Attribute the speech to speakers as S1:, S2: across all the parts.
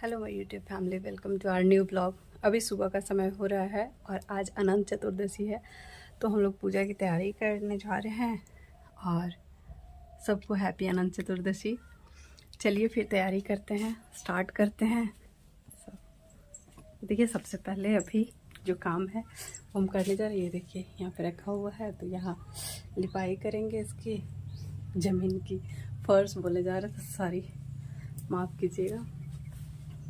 S1: Hello my YouTube family, welcome to our new blog. अभी सुबह का समय हो रहा है और आज अनंत चतुर्दशी है, तो हम लोग पूजा की तैयारी करने जा रहे हैं। और सबको हैप्पी अनंत चतुर्दशी। चलिए फिर तैयारी करते हैं, स्टार्ट करते हैं। देखिए, सबसे पहले अभी जो काम है वो हम करने जा रहे हैं। ये देखिए यहाँ पे रखा हुआ है, तो यहाँ लिपाई करेंगे इसकी, ज़मीन की। फर्श बोले जा रहे थे, सॉरी, माफ़ कीजिएगा।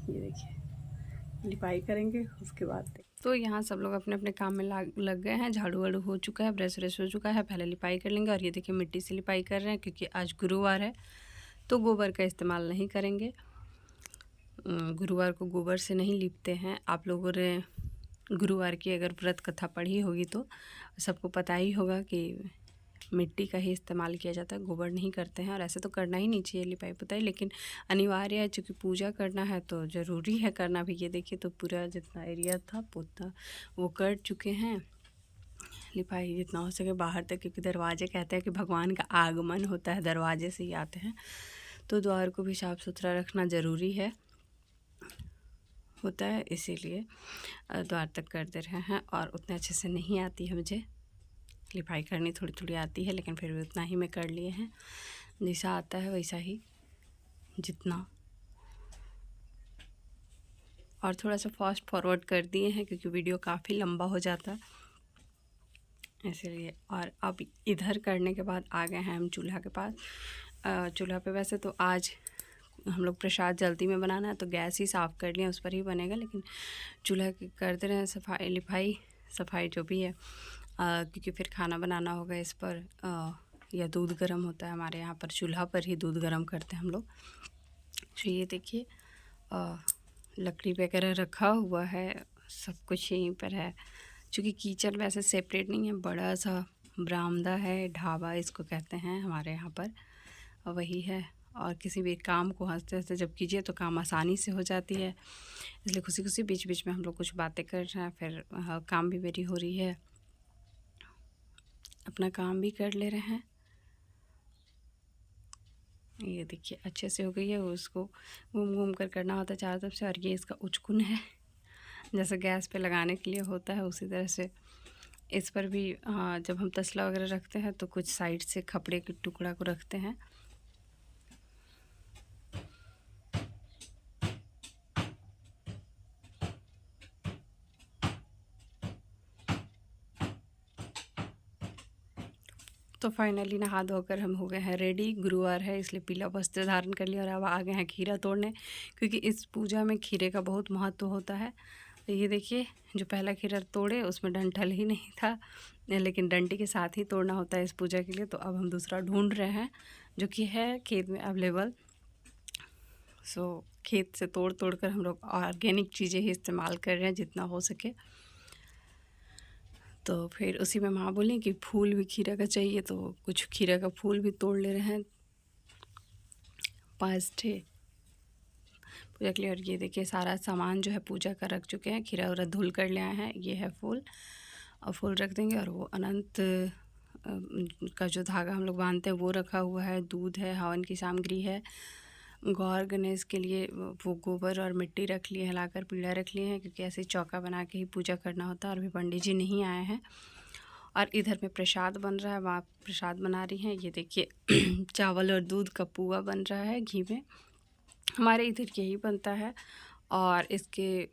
S1: ये देखिए लिपाई करेंगे, उसके बाद तो यहाँ सब लोग अपने अपने काम में लग गए हैं। झाड़ू वाड़ू हो चुका है, ब्रश व्रश हो चुका है। पहले लिपाई कर लेंगे। और ये देखिए मिट्टी से लिपाई कर रहे हैं क्योंकि आज गुरुवार है, तो गोबर का इस्तेमाल नहीं करेंगे। गुरुवार को गोबर से नहीं लिपते हैं। आप लोगों ने गुरुवार की अगर व्रत कथा पढ़ी होगी तो सबको पता ही होगा कि मिट्टी का ही इस्तेमाल किया जाता है, गोबर नहीं करते हैं। और ऐसे तो करना ही नहीं चाहिए लिपाई पुताई, लेकिन अनिवार्य है, चूँकि पूजा करना है तो ज़रूरी है करना भी। ये देखिए, तो पूरा जितना एरिया था पोता वो कर चुके हैं। लिपाई जितना हो सके बाहर तक, क्योंकि दरवाजे कहते हैं कि भगवान का आगमन होता है, दरवाजे से ही आते हैं, तो द्वार को भी साफ़ सुथरा रखना ज़रूरी है होता है, इसीलिए द्वार तक कर दे रहे हैं। और उतने अच्छे से नहीं आती है मुझे लिपाई करनी, थोड़ी थोड़ी आती है, लेकिन फिर भी उतना ही में कर लिए हैं। जैसा आता है वैसा ही, जितना। और थोड़ा सा फास्ट फॉरवर्ड कर दिए हैं क्योंकि वीडियो काफ़ी लंबा हो जाता है, इसीलिए। और अब इधर करने के बाद आ गए हैं हम चूल्हा के पास। चूल्हा पे वैसे तो आज हम लोग प्रसाद जल्दी में बनाना है, तो गैस ही साफ़ कर लिया, उस पर ही बनेगा। लेकिन चूल्हा कर दे रहे हैं सफाई, लिपाई सफाई जो भी है, क्योंकि फिर खाना बनाना होगा इस पर। या दूध गर्म होता है हमारे यहाँ पर, चूल्हा पर ही दूध गर्म करते हैं हम लोग। तो ये देखिए लकड़ी वगैरह रखा हुआ है, सब कुछ यहीं पर है। क्योंकि किचन वैसे सेपरेट नहीं है, बड़ा सा बरामदा है, ढाबा इसको कहते हैं हमारे यहाँ पर, वही है। और किसी भी काम को हंसते हंसते जब कीजिए तो काम आसानी से हो जाती है, इसलिए खुशी खुशी बीच बीच में हम लोग कुछ बातें कर रहे हैं। फिर काम भी मेरी हो रही है, अपना काम भी कर ले रहे हैं। ये देखिए अच्छे से हो गई है, उसको घूम घूम कर करना होता है चारों तरफ से। और ये इसका उचकुन है, जैसे गैस पे लगाने के लिए होता है उसी तरह से इस पर भी। जब हम तसला वगैरह रखते हैं तो कुछ साइड से कपड़े के टुकड़ा को रखते हैं। तो फाइनली नहा धोकर हम हो गए हैं रेडी। गुरुवार है इसलिए पीला वस्त्र धारण कर लिया और अब आ गए हैं खीरा तोड़ने, क्योंकि इस पूजा में खीरे का बहुत महत्व होता है। तो ये देखिए, जो पहला खीरा तोड़े उसमें डंठल ही नहीं था, लेकिन डंडी के साथ ही तोड़ना होता है इस पूजा के लिए। तो अब हम दूसरा ढूंढ रहे हैं जो कि है खेत में अवेलेबल। सो खेत से तोड़ तोड़ कर हम लोग ऑर्गेनिक चीज़ें ही इस्तेमाल कर रहे हैं जितना हो सके। तो फिर उसी में माँ बोली कि फूल भी खीरा का चाहिए, तो कुछ खीरा का फूल भी तोड़ ले रहे हैं 5 ठे पूजा के लिए। और ये देखिए सारा सामान जो है पूजा का रख चुके हैं, खीरा उरा धुल कर ले आए हैं। ये है फूल, और फूल रख देंगे। और वो अनंत का जो धागा हम लोग बांधते हैं वो रखा हुआ है, दूध है, हवन की सामग्री है। गौर गणेश के लिए वो गोबर और मिट्टी रख लिए हैं, लाकर पीढ़ा रख लिए हैं, क्योंकि ऐसे चौका बना के ही पूजा करना होता है। और अभी पंडित जी नहीं आए हैं। और इधर में प्रसाद बन रहा है, वहाँ प्रसाद बना रही हैं। ये देखिए चावल और दूध का पुआ बन रहा है घी में, हमारे इधर यही बनता है। और इसके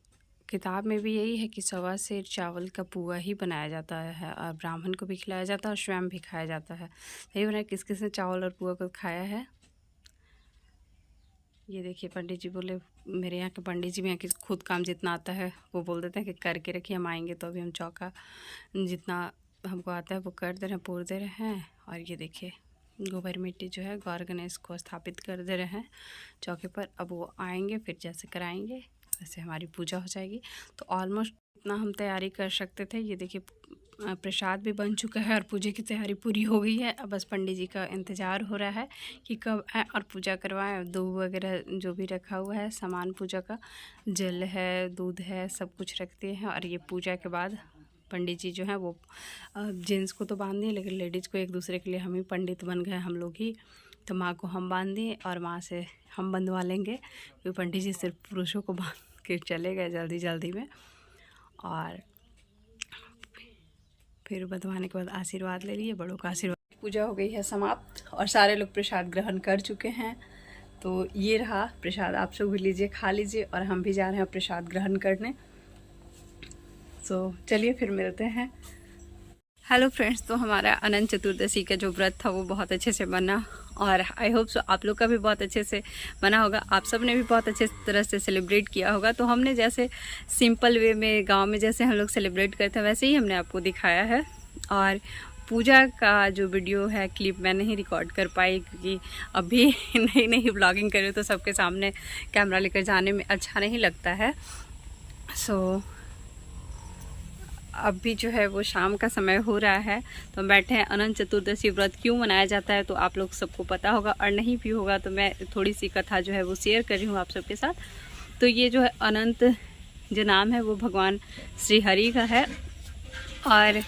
S1: किताब में भी यही है कि 1.25 सेर चावल का पुआ ही बनाया जाता है, और ब्राह्मण को भी खिलाया जाता है और स्वयं भी खाया जाता है। यही बनाया, किस किस ने चावल और पुआ को खाया है। ये देखिए पंडित जी बोले, मेरे यहाँ के पंडित जी में कि खुद काम जितना आता है वो बोल देते हैं कि करके रखिए, हम आएंगे। तो अभी हम चौका जितना हमको आता है वो कर दे रहे हैं, पोर दे रहे हैं। और ये देखिए गोबर मिट्टी जो है गौर गणेश को स्थापित कर दे रहे हैं चौके पर। अब वो आएंगे, फिर जैसे कराएंगे वैसे हमारी पूजा हो जाएगी। तो ऑलमोस्ट इतना हम तैयारी कर सकते थे। ये देखिए प्रसाद भी बन चुका है और पूजा की तैयारी पूरी हो गई है। अब बस पंडित जी का इंतज़ार हो रहा है कि कब आए और पूजा करवाएं। दूध वगैरह जो भी रखा हुआ है सामान पूजा का, जल है, दूध है, सब कुछ रखते हैं। और ये पूजा के बाद पंडित जी जो हैं वो जेंट्स को तो बांध दिए, लेकिन लेडीज़ को एक दूसरे के लिए हम ही पंडित बन गए, हम लोग ही तो माँ को हम बांध दिए और माँ से हम बंधवा लेंगे, क्योंकि पंडित जी सिर्फ पुरुषों को बांध के चले गए जल्दी जल्दी में। और फिर बंधवाने के बाद आशीर्वाद ले लिए, बड़ों का आशीर्वाद। पूजा हो गई है समाप्त और सारे लोग प्रसाद ग्रहण कर चुके हैं। तो ये रहा प्रसाद, आप सब भी लीजिए, खा लीजिए, और हम भी जा रहे हैं प्रसाद ग्रहण करने। तो चलिए फिर मिलते हैं। हेलो फ्रेंड्स, तो हमारा अनंत चतुर्दशी का जो व्रत था वो बहुत अच्छे से बना, और आई होप सो आप लोग का भी बहुत अच्छे से बना होगा। आप सब ने भी बहुत अच्छे तरह से सेलिब्रेट किया होगा। तो हमने जैसे सिंपल वे में गांव में जैसे हम लोग सेलिब्रेट करते हैं वैसे ही हमने आपको दिखाया है। और पूजा का जो वीडियो है क्लिप मैं नहीं रिकॉर्ड कर पाई, क्योंकि अभी नई नई ब्लॉगिंग कर रही हूँ तो सबके सामने कैमरा लेकर जाने में अच्छा नहीं लगता है। सो अभी जो है वो शाम का समय हो रहा है, तो हम बैठे हैं। अनंत चतुर्दशी व्रत क्यों मनाया जाता है तो आप लोग सबको पता होगा, और नहीं भी होगा तो मैं थोड़ी सी कथा जो है वो शेयर कर रही हूँ आप सबके साथ। तो ये जो है अनंत जो नाम है वो भगवान श्री हरि का है, और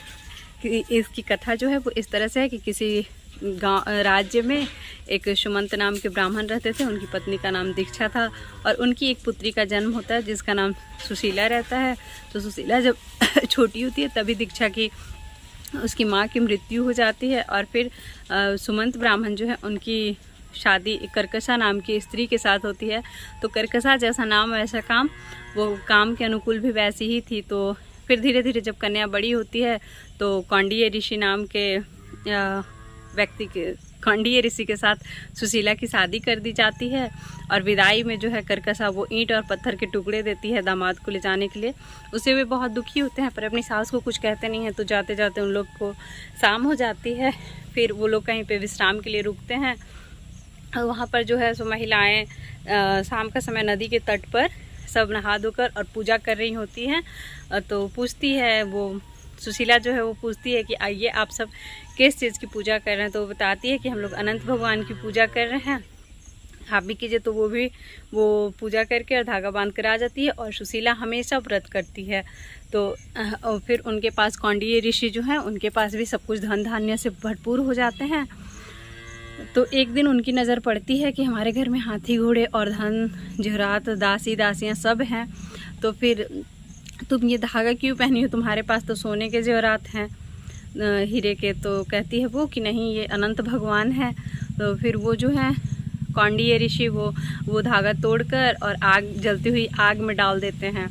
S1: इसकी कथा जो है वो इस तरह से है कि किसी गाँव राज्य में एक सुमंत नाम के ब्राह्मण रहते थे। उनकी पत्नी का नाम दीक्षा था, और उनकी एक पुत्री का जन्म होता है जिसका नाम सुशीला रहता है। तो सुशीला जब छोटी होती है तभी दीक्षा की उसकी माँ की मृत्यु हो जाती है, और फिर सुमंत ब्राह्मण जो है उनकी शादी कर्कशा नाम की स्त्री के साथ होती है। तो कर्कशा जैसा नाम वैसा काम, वो काम के अनुकूल भी वैसी ही थी। तो फिर धीरे धीरे जब कन्या बड़ी होती है तो कौंडिन्य ऋषि नाम के व्यक्ति के कौंडिन्य ऋषि के साथ सुशीला की शादी कर दी जाती है। और विदाई में जो है कर्कशा वो ईंट और पत्थर के टुकड़े देती है दामाद को ले जाने के लिए। उसे वे बहुत दुखी होते हैं पर अपनी सास को कुछ कहते नहीं हैं। तो जाते जाते उन लोग को शाम हो जाती है, फिर वो लोग कहीं पे विश्राम के लिए रुकते हैं। वहाँ पर जो है सो महिलाएं शाम का समय नदी के तट पर सब नहा धोकर और पूजा कर रही होती हैं। तो पूछती है वो सुशीला जो है वो पूछती है कि आइए आप सब किस चीज़ की पूजा कर रहे हैं। तो वो बताती है कि हम लोग अनंत भगवान की पूजा कर रहे हैं, आप भी कीजिए। तो वो पूजा करके और धागा बांध कर आ जाती है, और सुशीला हमेशा व्रत करती है। तो फिर उनके पास कौंडिन्य ऋषि जो हैं उनके पास भी सब कुछ धन धान्य से भरपूर हो जाते हैं। तो एक दिन उनकी नज़र पड़ती है कि हमारे घर में हाथी घोड़े और धन जेवरात दासी दासियाँ सब हैं, तो फिर तुम ये धागा क्यों पहनी हो, तुम्हारे पास तो सोने के जेवरात हैं हीरे के। तो कहती है वो कि नहीं, ये अनंत भगवान है। तो फिर वो जो है कौंडिन्य ऋषि वो धागा तोड़कर और आग जलती हुई आग में डाल देते हैं,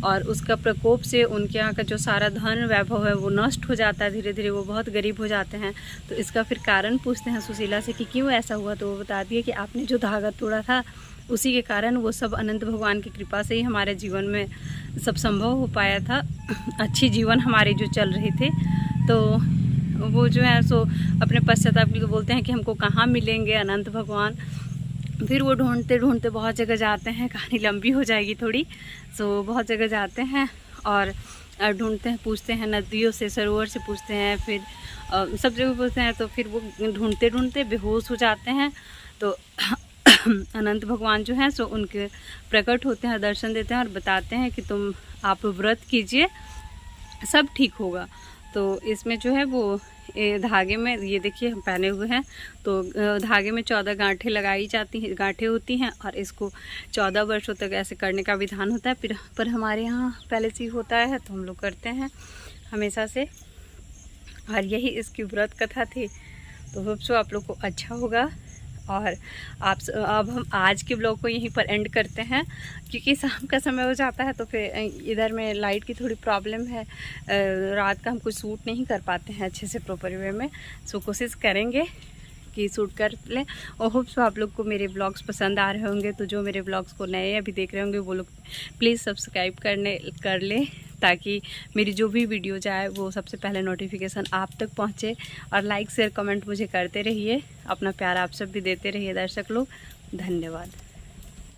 S1: और उसका प्रकोप से उनके यहाँ का जो सारा धन वैभव है वो नष्ट हो जाता है। धीरे धीरे वो बहुत गरीब हो जाते हैं। तो इसका फिर कारण पूछते हैं सुशीला से कि क्यों ऐसा हुआ। तो वो बताती है कि आपने जो धागा तोड़ा था उसी के कारण वो सब अनंत भगवान की कृपा से ही हमारे जीवन में सब संभव हो पाया था, अच्छी जीवन हमारी जो चल रही थी। तो वो जो है सो अपने पश्चाताप को बोलते हैं कि हमको कहाँ मिलेंगे अनंत भगवान। फिर वो ढूंढते ढूंढते बहुत जगह जाते हैं, कहानी लंबी हो जाएगी थोड़ी। सो बहुत जगह जाते हैं और ढूंढते हैं, पूछते हैं नदियों से, सरोवर से पूछते हैं, फिर सब जगह पूछते हैं। तो फिर वो ढूंढते ढूंढते बेहोश हो जाते हैं। तो अनंत भगवान जो हैं सो उनके प्रकट होते हैं, दर्शन देते हैं और बताते हैं कि आप व्रत कीजिए, सब ठीक होगा। तो इसमें जो है वो धागे में ये देखिए हम पहने हुए हैं। तो धागे में 14 गांठें लगाई जाती हैं, गांठें होती हैं, और इसको 14 वर्षों तक ऐसे करने का विधान होता है। फिर पर हमारे यहाँ पहले से ही होता है तो हम लोग करते हैं हमेशा से, और यही इसकी व्रत कथा थी। तो होप सो आप लोग को अच्छा होगा। और अब हम आज के ब्लॉग को यहीं पर एंड करते हैं, क्योंकि शाम का समय हो जाता है। तो फिर इधर में लाइट की थोड़ी प्रॉब्लम है, रात का हम कुछ शूट नहीं कर पाते हैं अच्छे से प्रॉपर वे में। सो कोशिश करेंगे कि शूट कर लें। और होप सो आप लोग को मेरे ब्लॉग्स पसंद आ रहे होंगे। तो जो मेरे ब्लॉग्स को नए अभी देख रहे होंगे वो लोग प्लीज़ सब्सक्राइब कर लें, ताकि मेरी जो भी वीडियो जाए वो सबसे पहले नोटिफिकेशन आप तक पहुंचे। और लाइक शेयर कमेंट मुझे करते रहिए, अपना प्यार आप सब भी देते रहिए दर्शक लोग। धन्यवाद।